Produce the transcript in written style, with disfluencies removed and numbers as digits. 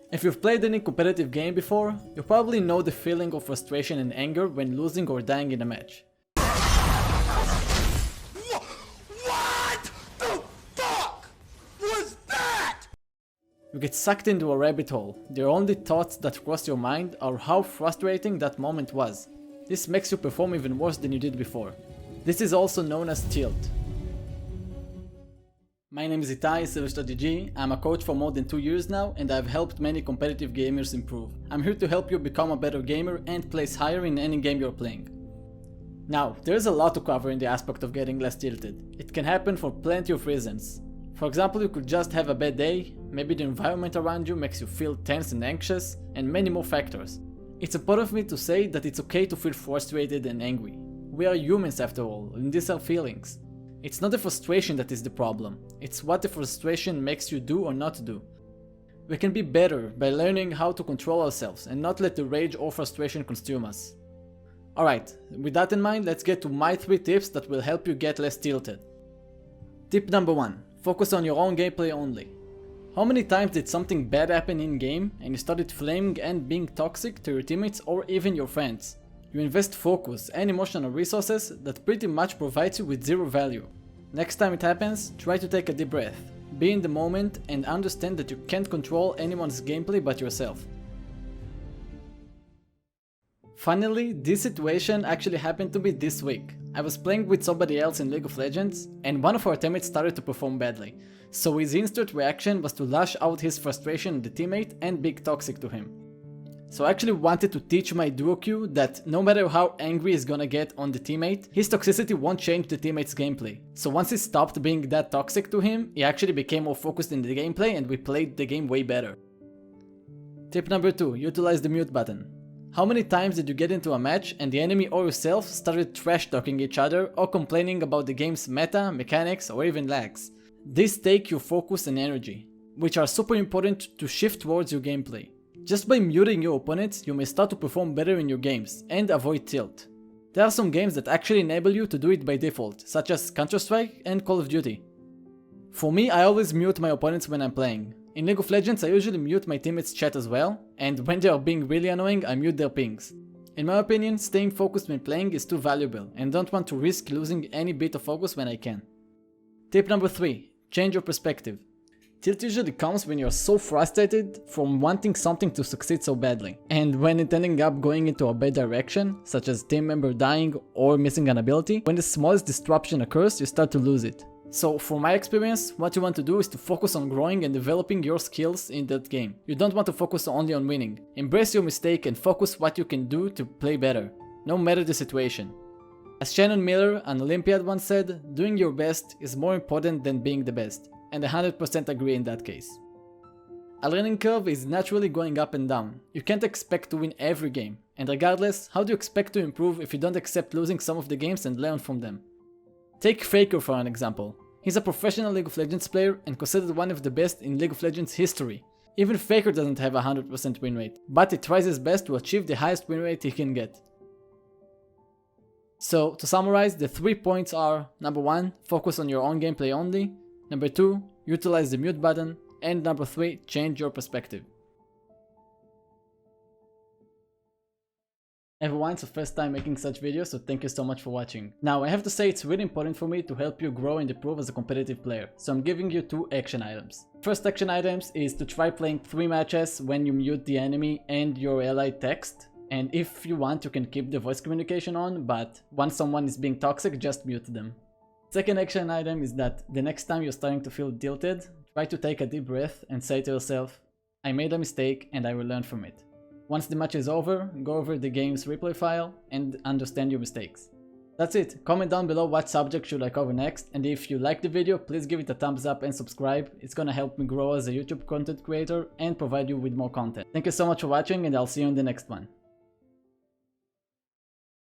If you've played any competitive game before, you probably know the feeling of frustration and anger when losing or dying in a match. What the fuck was that? You get sucked into a rabbit hole. The only thoughts that cross your mind are how frustrating that moment was. This makes you perform even worse than you did before. This is also known as tilt. My name is Itai Silverstrat.gg. I'm a coach for more than 2 years now, and I've helped many competitive gamers improve. I'm here to help you become a better gamer and place higher in any game you're playing. Now, there's a lot to cover in the aspect of getting less tilted. It can happen for plenty of reasons. For example, you could just have a bad day, maybe the environment around you makes you feel tense and anxious, and many more factors. It's important for me to say that it's okay to feel frustrated and angry. We are humans after all, and these are feelings. It's not the frustration that is the problem, it's what the frustration makes you do or not do. We can be better by learning how to control ourselves and not let the rage or frustration consume us. Alright, with that in mind, let's get to my 3 tips that will help you get less tilted. Tip number 1. Focus on your own gameplay only. How many times did something bad happen in game and you started flaming and being toxic to your teammates or even your friends? You invest focus and emotional resources that pretty much provides you with zero value. Next time it happens, try to take a deep breath. Be in the moment and understand that you can't control anyone's gameplay but yourself. Finally, this situation actually happened to me this week. I was playing with somebody else in League of Legends and one of our teammates started to perform badly. So his instant reaction was to lash out his frustration at the teammate and be toxic to him. So I actually wanted to teach my duo Q that no matter how angry he's gonna get on the teammate, his toxicity won't change the teammate's gameplay. So once he stopped being that toxic to him, he actually became more focused in the gameplay and we played the game way better. Tip number 2. Utilize the mute button. How many times did you get into a match and the enemy or yourself started trash talking each other or complaining about the game's meta, mechanics or even lags? These take your focus and energy, which are super important to shift towards your gameplay. Just by muting your opponents, you may start to perform better in your games and avoid tilt. There are some games that actually enable you to do it by default, such as Counter-Strike and Call of Duty. For me, I always mute my opponents when I'm playing. In League of Legends, I usually mute my teammates' chat as well, and when they are being really annoying, I mute their pings. In my opinion, staying focused when playing is too valuable, and don't want to risk losing any bit of focus when I can. Tip number 3. Change your perspective. Tilt usually comes when you're so frustrated from wanting something to succeed so badly, and when it ending up going into a bad direction, such as team member dying or missing an ability, when the smallest disruption occurs, you start to lose it. So from my experience, what you want to do is to focus on growing and developing your skills in that game. You don't want to focus only on winning. Embrace your mistake and focus what you can do to play better, no matter the situation. As Shannon Miller, an Olympiad once said, doing your best is more important than being the best. And I 100% agree in that case. A learning curve is naturally going up and down. You can't expect to win every game, and regardless, how do you expect to improve if you don't accept losing some of the games and learn from them? Take Faker for an example. He's a professional League of Legends player and considered one of the best in League of Legends history. Even Faker doesn't have a 100% win rate, but he tries his best to achieve the highest win rate he can get. So, to summarize, the 3 points are: number 1, focus on your own gameplay only. Number 2, utilize the mute button, and number 3, change your perspective. Everyone, it's the first time making such videos, so thank you so much for watching. Now, I have to say it's really important for me to help you grow and improve as a competitive player, so I'm giving you 2 action items. First action items is to try playing 3 matches when you mute the enemy and your ally text. And if you want, you can keep the voice communication on, but once someone is being toxic, just mute them. Second action item is that the next time you're starting to feel tilted, try to take a deep breath and say to yourself, I made a mistake and I will learn from it. Once the match is over, go over the game's replay file and understand your mistakes. That's it. Comment down below what subject should I cover next, and if you liked the video, please give it a thumbs up and subscribe. It's gonna help me grow as a YouTube content creator and provide you with more content. Thank you so much for watching, and I'll see you in the next one.